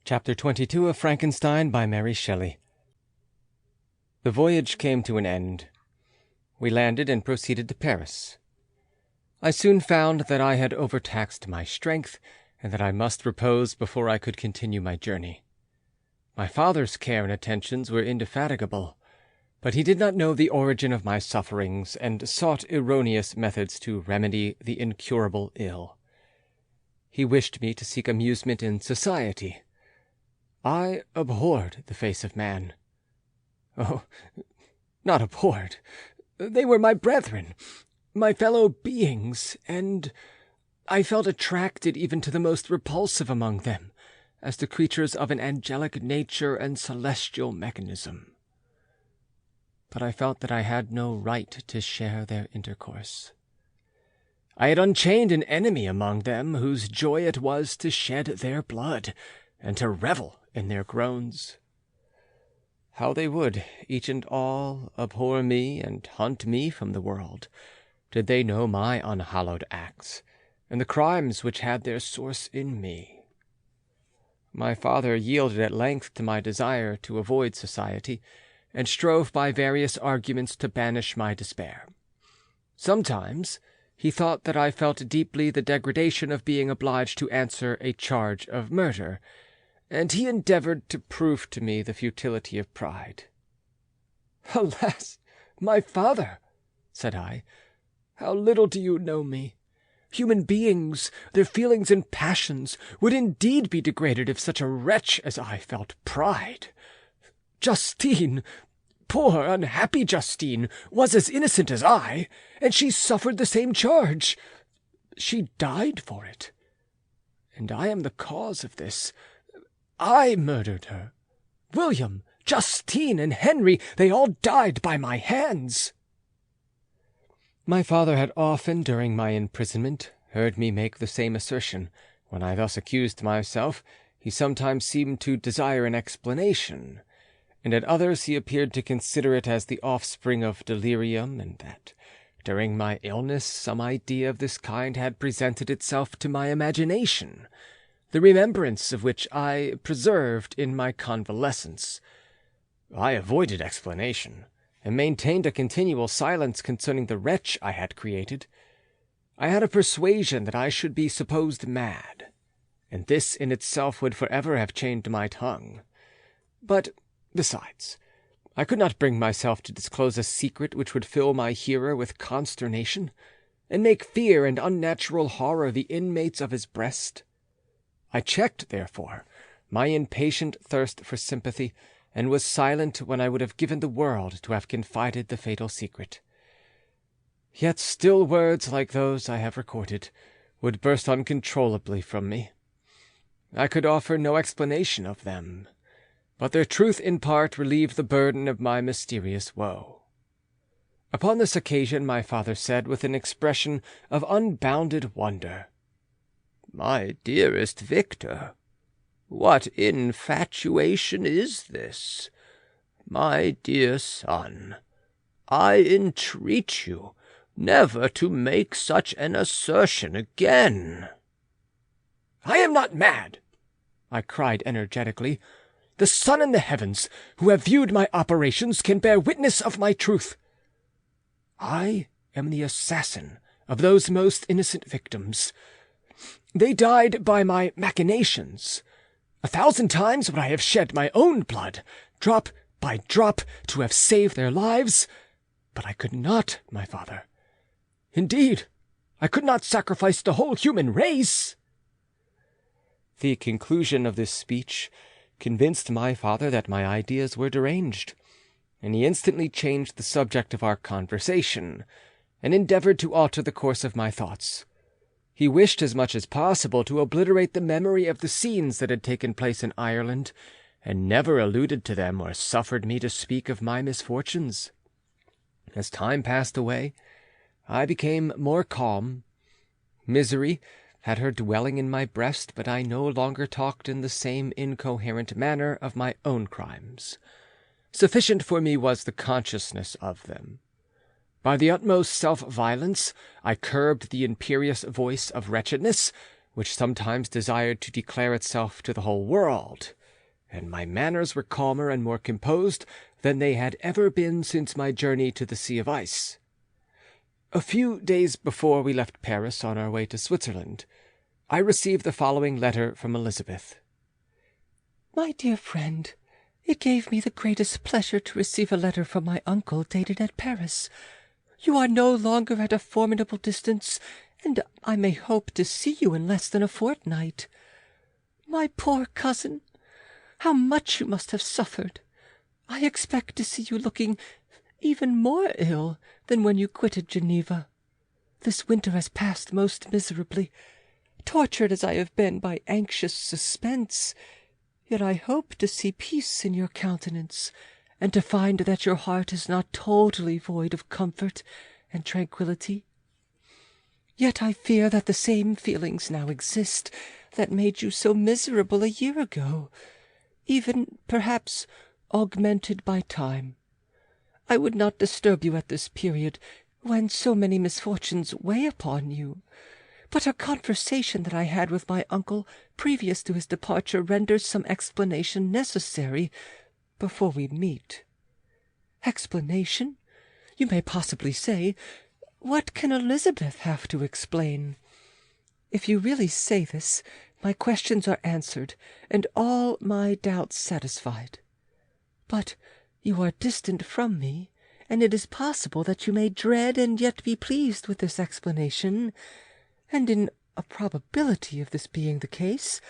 Chapter 22 of Frankenstein by Mary Shelley. The voyage came to an end. We landed and proceeded to Paris. I soon found that I had overtaxed my strength, and that I must repose before I could continue my journey. My father's care and attentions were indefatigable, but he did not know the origin of my sufferings, and sought erroneous methods to remedy the incurable ill. He wished me to seek amusement in society. I abhorred the face of man. Oh, not abhorred. They were my brethren, my fellow beings, and I felt attracted even to the most repulsive among them, as to creatures of an angelic nature and celestial mechanism. But I felt that I had no right to share their intercourse. I had unchained an enemy among them, whose joy it was to shed their blood, and to revel in their groans. How they would, each and all, abhor me and hunt me from the world, did they know my unhallowed acts, and the crimes which had their source in me. My father yielded at length to my desire to avoid society, and strove by various arguments to banish my despair. Sometimes he thought that I felt deeply the degradation of being obliged to answer a charge of murder, and he endeavored to prove to me the futility of pride. "Alas, my father," said I, "how little do you know me! Human beings, their feelings and passions, would indeed be degraded if such a wretch as I felt pride. Justine, poor unhappy Justine, was as innocent as I, and she suffered the same charge. She died for it, and I am the cause of this. I murdered her. William, Justine, and Henry, they all died by my hands." My father had often, during my imprisonment, heard me make the same assertion. When I thus accused myself, he sometimes seemed to desire an explanation, and at others he appeared to consider it as the offspring of delirium, and that, during my illness, some idea of this kind had presented itself to my imagination, the remembrance of which I preserved in my convalescence. I avoided explanation, and maintained a continual silence concerning the wretch I had created. I had a persuasion that I should be supposed mad, and this in itself would forever have chained my tongue. But, besides, I could not bring myself to disclose a secret which would fill my hearer with consternation, and make fear and unnatural horror the inmates of his breast. I checked, therefore, my impatient thirst for sympathy, and was silent when I would have given the world to have confided the fatal secret. Yet still words like those I have recorded would burst uncontrollably from me. I could offer no explanation of them, but their truth in part relieved the burden of my mysterious woe. Upon this occasion my father said, with an expression of unbounded wonder, "My dearest Victor, what infatuation is this? My dear son, I entreat you never to make such an assertion again." "I am not mad," I cried energetically. "The sun and the heavens, who have viewed my operations, can bear witness of my truth. I am the assassin of those most innocent victims. They died by my machinations. 1,000 times would I have shed my own blood, drop by drop, to have saved their lives, but I could not, my father. Indeed, I could not sacrifice the whole human race." The conclusion of this speech convinced my father that my ideas were deranged, and he instantly changed the subject of our conversation, and endeavored to alter the course of my thoughts. He wished as much as possible to obliterate the memory of the scenes that had taken place in Ireland, and never alluded to them or suffered me to speak of my misfortunes. As time passed away, I became more calm. Misery had her dwelling in my breast, but I no longer talked in the same incoherent manner of my own crimes. Sufficient for me was the consciousness of them. By the utmost self-violence I curbed the imperious voice of wretchedness, which sometimes desired to declare itself to the whole world, and my manners were calmer and more composed than they had ever been since my journey to the Sea of Ice. A few days before we left Paris on our way to Switzerland, I received the following letter from Elizabeth. My dear friend, it gave me the greatest pleasure to receive a letter from my uncle dated at Paris. You are no longer at a formidable distance, and I may hope to see you in less than a fortnight. My poor cousin, how much you must have suffered! I expect to see you looking even more ill than when you quitted Geneva. This winter has passed most miserably, tortured as I have been by anxious suspense. Yet I hope to see peace in your countenance, and to find that your heart is not totally void of comfort and tranquillity. Yet I fear that the same feelings now exist that made you so miserable a year ago, even, perhaps, augmented by time. I would not disturb you at this period, when so many misfortunes weigh upon you, but a conversation that I had with my uncle previous to his departure renders some explanation necessary before we meet. Explanation? You may possibly say, what can Elizabeth have to explain? If you really say this, my questions are answered, and all my doubts satisfied. But you are distant from me, and it is possible that you may dread and yet be pleased with this explanation, and in a probability of this being the case,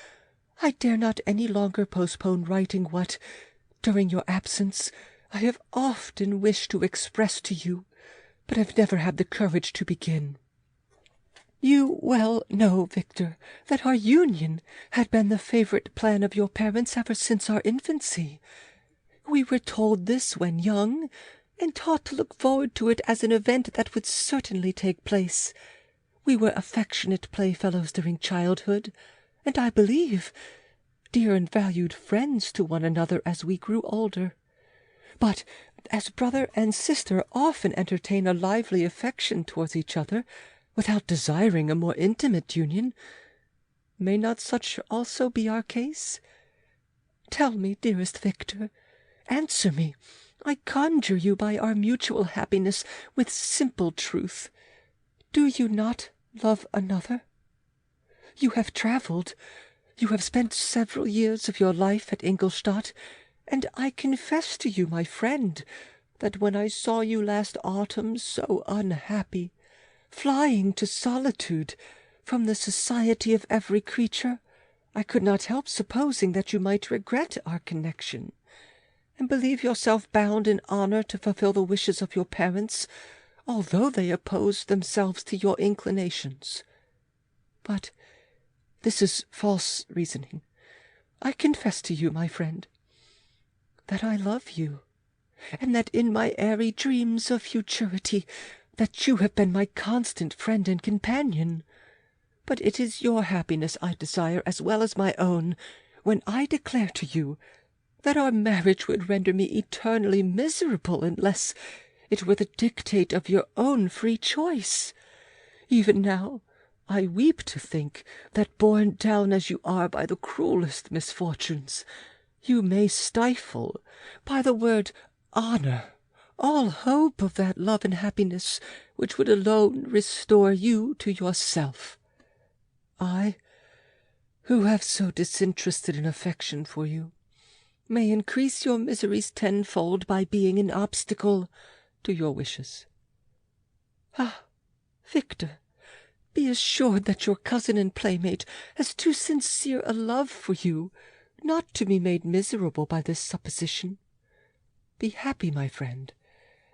I dare not any longer postpone writing what, during your absence, I have often wished to express to you, but have never had the courage to begin. You well know, Victor, that our union had been the favourite plan of your parents ever since our infancy. We were told this when young, and taught to look forward to it as an event that would certainly take place. We were affectionate playfellows during childhood, and I believe dear and valued friends to one another as we grew older. But as brother and sister often entertain a lively affection towards each other, without desiring a more intimate union, may not such also be our case? Tell me, dearest Victor, answer me, I conjure you by our mutual happiness, with simple truth. Do you not love another? You have travelled, you have spent several years of your life at Ingolstadt, and I confess to you, my friend, that when I saw you last autumn so unhappy, flying to solitude from the society of every creature, I could not help supposing that you might regret our connection, and believe yourself bound in honour to fulfil the wishes of your parents, although they opposed themselves to your inclinations. But this is false reasoning. I confess to you, my friend, that I love you, and that in my airy dreams of futurity that you have been my constant friend and companion. But it is your happiness I desire as well as my own, when I declare to you that our marriage would render me eternally miserable unless it were the dictate of your own free choice. Even now I weep to think that, borne down as you are by the cruellest misfortunes, you may stifle, by the word honour, all hope of that love and happiness which would alone restore you to yourself. I, who have so disinterested an affection for you, may increase your miseries tenfold by being an obstacle to your wishes. Ah, Victor, be assured that your cousin and playmate has too sincere a love for you not to be made miserable by this supposition. Be happy, my friend,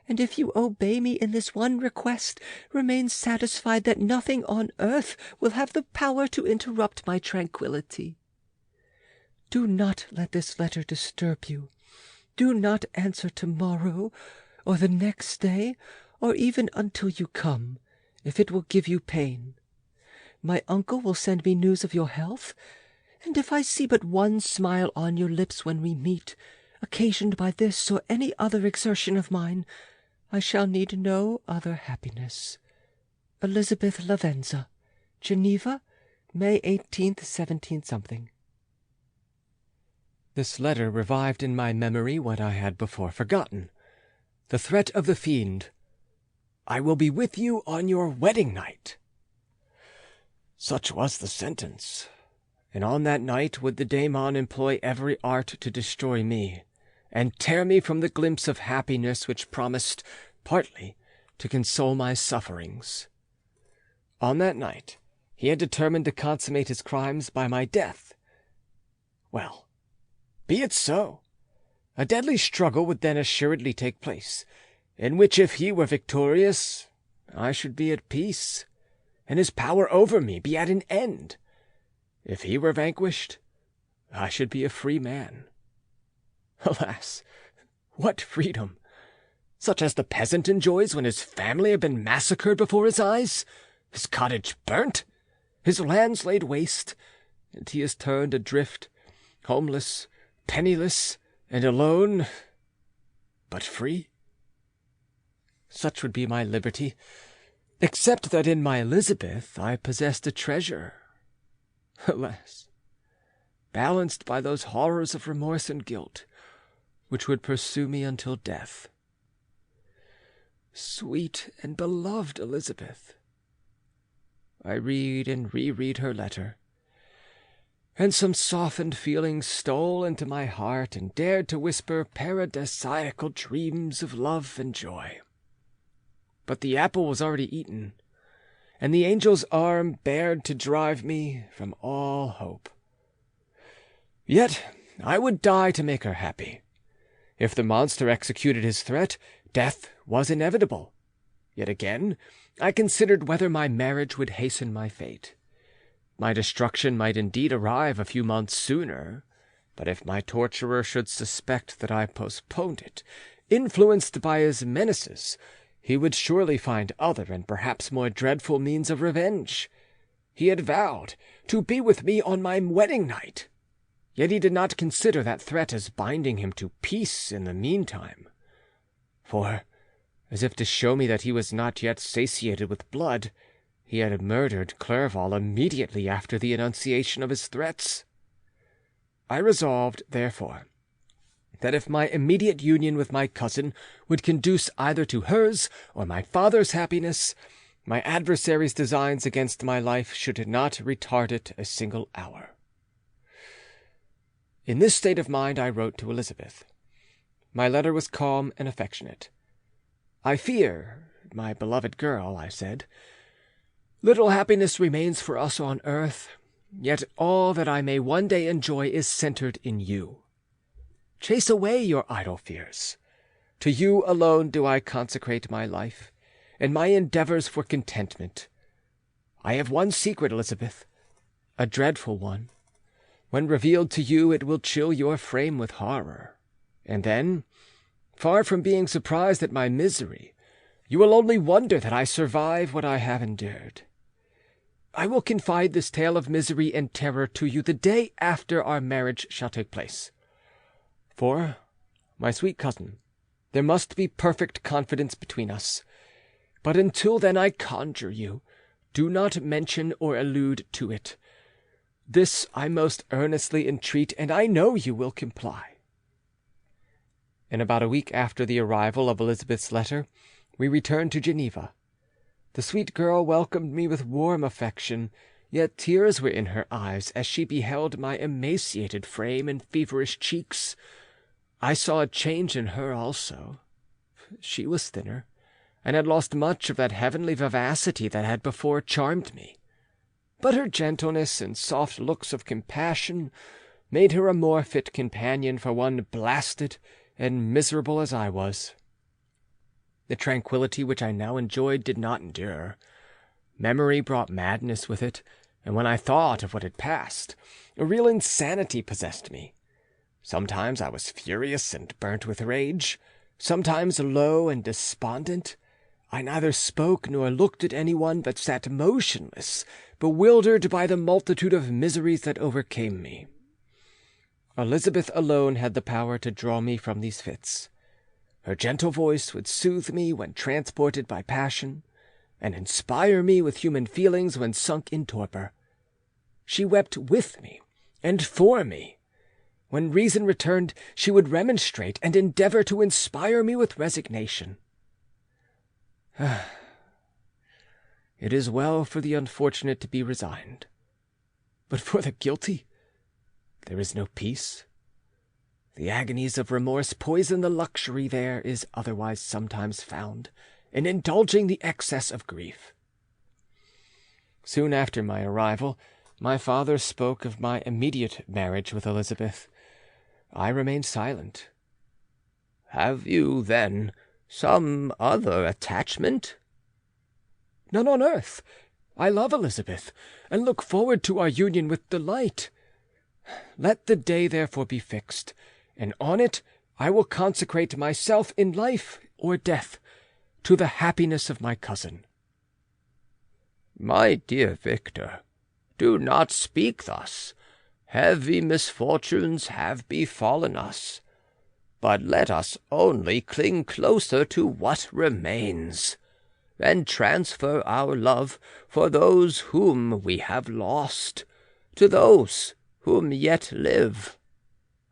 and if you obey me in this one request, remain satisfied that nothing on earth will have the power to interrupt my tranquillity. Do not let this letter disturb you. Do not answer tomorrow, or the next day, or even until you come, if it will give you pain. My uncle will send me news of your health, and if I see but one smile on your lips when we meet, occasioned by this or any other exertion of mine, I shall need no other happiness. Elizabeth Lavenza, Geneva, May 18th, 17 something. This letter revived in my memory what I had before forgotten. The threat of the fiend. "I will be with you on your wedding night." Such was the sentence, and on that night would the daemon employ every art to destroy me, and tear me from the glimpse of happiness which promised, partly, to console my sufferings. On that night he had determined to consummate his crimes by my death. Well, be it so. A deadly struggle would then assuredly take place, in which if he were victorious, I should be at peace, and his power over me be at an end. If he were vanquished, I should be a free man. Alas, what freedom! Such as the peasant enjoys when his family have been massacred before his eyes, his cottage burnt, his lands laid waste, and he is turned adrift, homeless, penniless, and alone, but free. Such would be my liberty, except that in my Elizabeth I possessed a treasure. Alas, balanced by those horrors of remorse and guilt, which would pursue me until death. Sweet and beloved Elizabeth! I read and reread her letter, and some softened feelings stole into my heart and dared to whisper paradisiacal dreams of love and joy. But the apple was already eaten, and the angel's arm bared to drive me from all hope. Yet I would die to make her happy. If the monster executed his threat, death was inevitable. Yet again, I considered whether my marriage would hasten my fate. My destruction might indeed arrive a few months sooner, but if my torturer should suspect that I postponed it, influenced by his menaces, he would surely find other and perhaps more dreadful means of revenge. He had vowed to be with me on my wedding night, yet he did not consider that threat as binding him to peace in the meantime. For, as if to show me that he was not yet satiated with blood, he had murdered Clerval immediately after the enunciation of his threats. I resolved, therefore, that if my immediate union with my cousin would conduce either to hers or my father's happiness, my adversary's designs against my life should not retard it a single hour. In this state of mind I wrote to Elizabeth. My letter was calm and affectionate. "I fear, my beloved girl," I said, "little happiness remains for us on earth, yet all that I may one day enjoy is centered in you. Chase away your idle fears. To you alone do I consecrate my life, and my endeavors for contentment. I have one secret, Elizabeth, a dreadful one. When revealed to you, it will chill your frame with horror, and then, far from being surprised at my misery, you will only wonder that I survive what I have endured. I will confide this tale of misery and terror to you the day after our marriage shall take place. For, my sweet cousin, there must be perfect confidence between us. But until then I conjure you, do not mention or allude to it. This I most earnestly entreat, and I know you will comply." In about a week after the arrival of Elizabeth's letter, we returned to Geneva. The sweet girl welcomed me with warm affection, yet tears were in her eyes as she beheld my emaciated frame and feverish cheeks. I saw a change in her also. She was thinner, and had lost much of that heavenly vivacity that had before charmed me. But her gentleness and soft looks of compassion made her a more fit companion for one blasted and miserable as I was. The tranquillity which I now enjoyed did not endure. Memory brought madness with it, and when I thought of what had passed, a real insanity possessed me. Sometimes I was furious and burnt with rage, sometimes low and despondent. I neither spoke nor looked at anyone, but sat motionless, bewildered by the multitude of miseries that overcame me. Elizabeth alone had the power to draw me from these fits. Her gentle voice would soothe me when transported by passion, and inspire me with human feelings when sunk in torpor. She wept with me and for me. When reason returned, she would remonstrate and endeavour to inspire me with resignation. It is well for the unfortunate to be resigned, but for the guilty there is no peace. The agonies of remorse poison the luxury there is otherwise sometimes found in indulging the excess of grief. Soon after my arrival, my father spoke of my immediate marriage with Elizabeth. I remained silent. "Have you, then, some other attachment?" "None on earth. I love Elizabeth, and look forward to our union with delight. Let the day therefore be fixed, and on it I will consecrate myself in life or death to the happiness of my cousin." "My dear Victor, do not speak thus. Heavy misfortunes have befallen us, but let us only cling closer to what remains, and transfer our love for those whom we have lost to those whom yet live.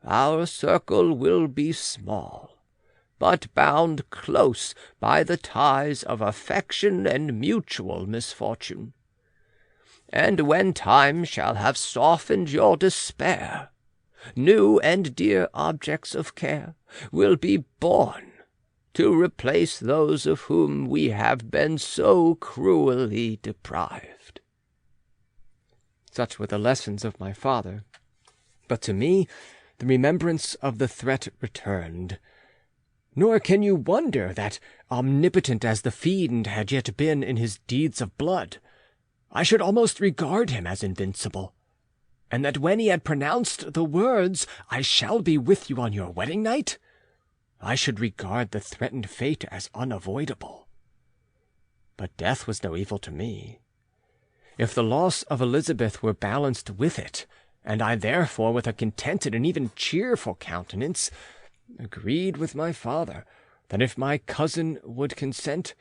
Our circle will be small, but bound close by the ties of affection and mutual misfortune. And when time shall have softened your despair, new and dear objects of care will be born to replace those of whom we have been so cruelly deprived." Such were the lessons of my father, but to me the remembrance of the threat returned. Nor can you wonder that, omnipotent as the fiend had yet been in his deeds of blood, I should almost regard him as invincible, and that when he had pronounced the words, "I shall be with you on your wedding night," I should regard the threatened fate as unavoidable. But death was no evil to me. If the loss of Elizabeth were balanced with it, and I therefore, with a contented and even cheerful countenance, agreed with my father that if my cousin would consent,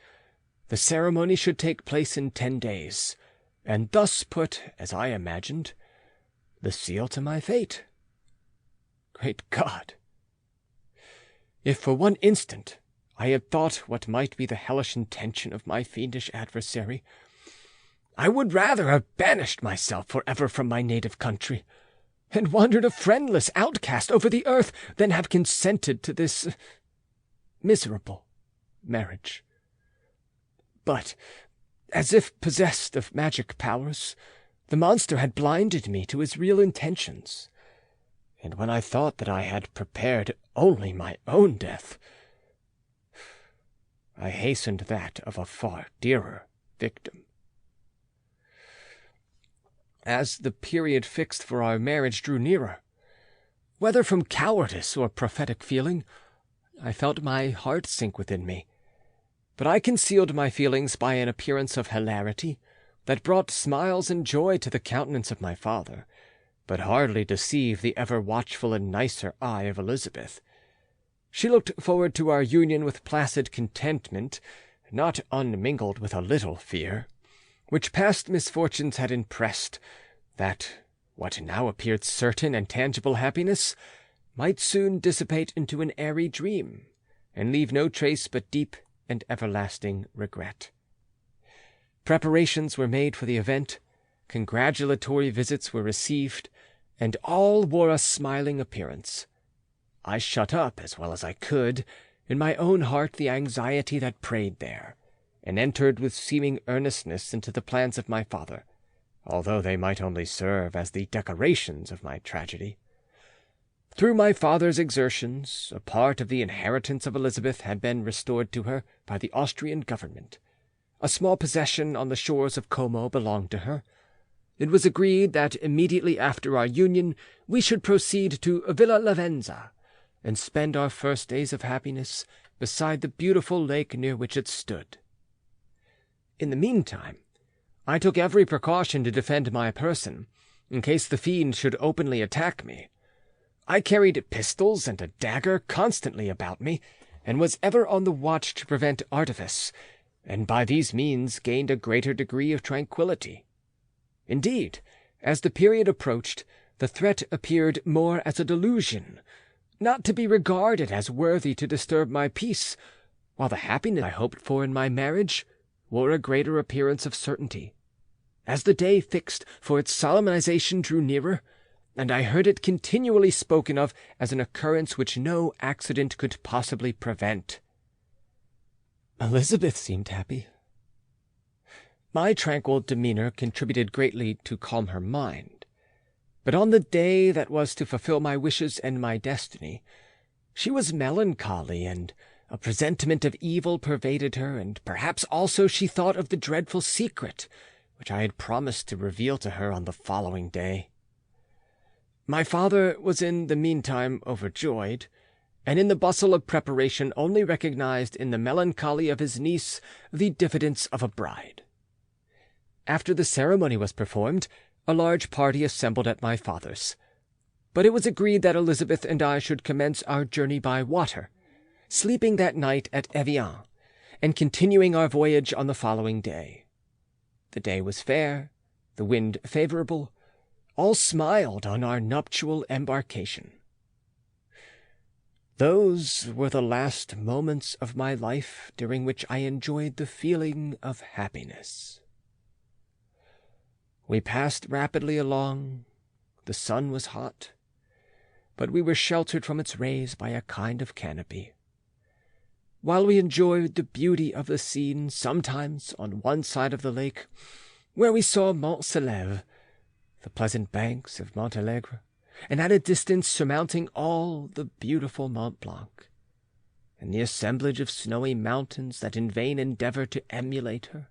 the ceremony should take place in 10 days, and thus put, as I imagined, the seal to my fate. Great God! If for one instant I had thought what might be the hellish intention of my fiendish adversary, I would rather have banished myself for ever from my native country, and wandered a friendless outcast over the earth, than have consented to this miserable marriage. But, as if possessed of magic powers, the monster had blinded me to his real intentions, and when I thought that I had prepared only my own death, I hastened that of a far dearer victim. As the period fixed for our marriage drew nearer, whether from cowardice or prophetic feeling, I felt my heart sink within me, but I concealed my feelings by an appearance of hilarity that brought smiles and joy to the countenance of my father, but hardly deceived the ever-watchful and nicer eye of Elizabeth. She looked forward to our union with placid contentment, not unmingled with a little fear, which past misfortunes had impressed, that what now appeared certain and tangible happiness might soon dissipate into an airy dream, and leave no trace but deep and everlasting regret. Preparations were made for the event, congratulatory visits were received, and all wore a smiling appearance. I shut up, as well as I could, in my own heart the anxiety that preyed there, and entered with seeming earnestness into the plans of my father, although they might only serve as the decorations of my tragedy. Through my father's exertions, a part of the inheritance of Elizabeth had been restored to her by the Austrian government. A small possession on the shores of Como belonged to her. It was agreed that immediately after our union we should proceed to Villa Lavenza, and spend our first days of happiness beside the beautiful lake near which it stood. In the meantime, I took every precaution to defend my person, in case the fiend should openly attack me. I carried pistols and a dagger constantly about me, and was ever on the watch to prevent artifice, and by these means gained a greater degree of tranquillity. Indeed, As the period approached, the threat appeared more as a delusion, not to be regarded as worthy to disturb my peace, while the happiness I hoped for in my marriage wore a greater appearance of certainty. As the day fixed for its solemnization drew nearer, and I heard it continually spoken of as an occurrence which no accident could possibly prevent, Elizabeth seemed happy. My tranquil demeanor contributed greatly to calm her mind, but on the day that was to fulfill my wishes and my destiny, she was melancholy, and a presentiment of evil pervaded her, and perhaps also she thought of the dreadful secret which I had promised to reveal to her on the following day. My father was in the meantime overjoyed, and in the bustle of preparation only recognized in the melancholy of his niece the diffidence of a bride. After the ceremony was performed, a large party assembled at my father's, but it was agreed that Elizabeth and I should commence our journey by water, sleeping that night at Evian, and continuing our voyage on the following day. The day was fair, the wind favourable, all smiled on our nuptial embarkation. Those were the last moments of my life during which I enjoyed the feeling of happiness. We passed rapidly along. The sun was hot, but we were sheltered from its rays by a kind of canopy. While we enjoyed the beauty of the scene, sometimes on one side of the lake, where we saw Mont Salève, the pleasant banks of Montalegre, and at a distance surmounting all the beautiful Mont Blanc, and the assemblage of snowy mountains that in vain endeavour to emulate her.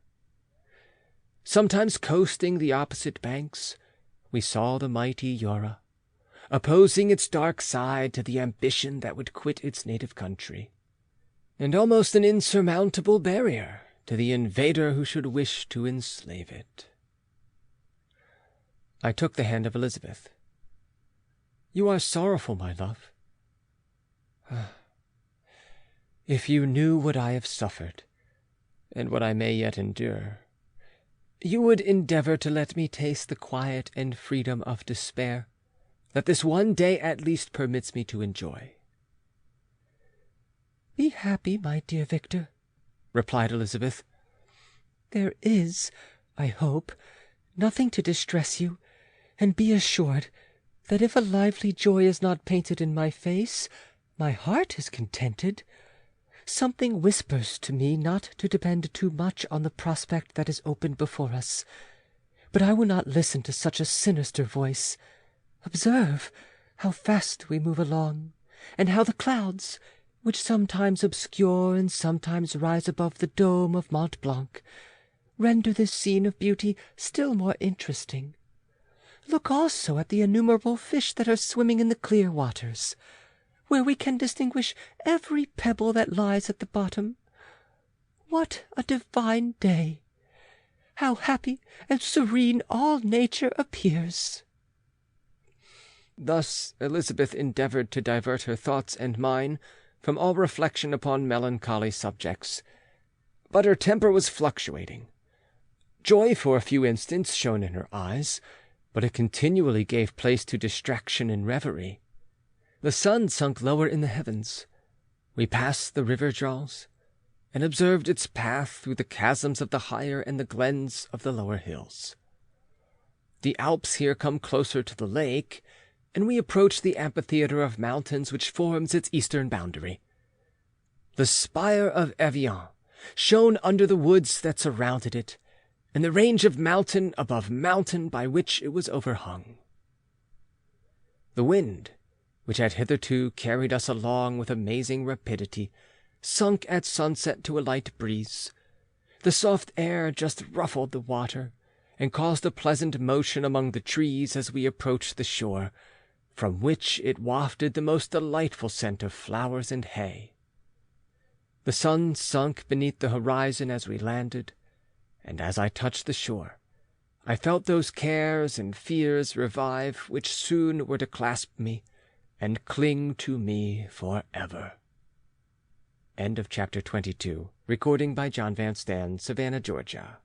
Sometimes coasting the opposite banks, we saw the mighty Jura, opposing its dark side to the ambition that would quit its native country, and almost an insurmountable barrier to the invader who should wish to enslave it. I took the hand of Elizabeth. "You are sorrowful, my love. If you knew what I have suffered, and what I may yet endure, you would endeavour to let me taste the quiet and freedom of despair that this one day at least permits me to enjoy." "Be happy, my dear Victor," replied Elizabeth. "There is, I hope, nothing to distress you, and be assured that if a lively joy is not painted in my face, my heart is contented. Something whispers to me not to depend too much on the prospect that is opened before us, but I will not listen to such a sinister voice. Observe how fast we move along, and how the clouds, which sometimes obscure and sometimes rise above the dome of Mont Blanc, render this scene of beauty still more interesting. Look also at the innumerable fish that are swimming in the clear waters, where we can distinguish every pebble that lies at the bottom. What a divine day! How happy and serene all nature appears!" Thus Elizabeth endeavoured to divert her thoughts and mine from all reflection upon melancholy subjects, but her temper was fluctuating. Joy for a few instants shone in her eyes, but it continually gave place to distraction and reverie. The sun sunk lower in the heavens. We passed the river Draws, and observed its path through the chasms of the higher and the glens of the lower hills. The Alps here come closer to the lake, and we approach the amphitheatre of mountains which forms its eastern boundary. The spire of Evian shone under the woods that surrounded it, and the range of mountain above mountain by which it was overhung. The wind, which had hitherto carried us along with amazing rapidity, sunk at sunset to a light breeze. The soft air just ruffled the water, and caused a pleasant motion among the trees as we approached the shore, from which it wafted the most delightful scent of flowers and hay. The sun sunk beneath the horizon as we landed, and as I touched the shore, I felt those cares and fears revive which soon were to clasp me and cling to me for ever. End of chapter 22. Recording by John Van Stan, Savannah, Georgia.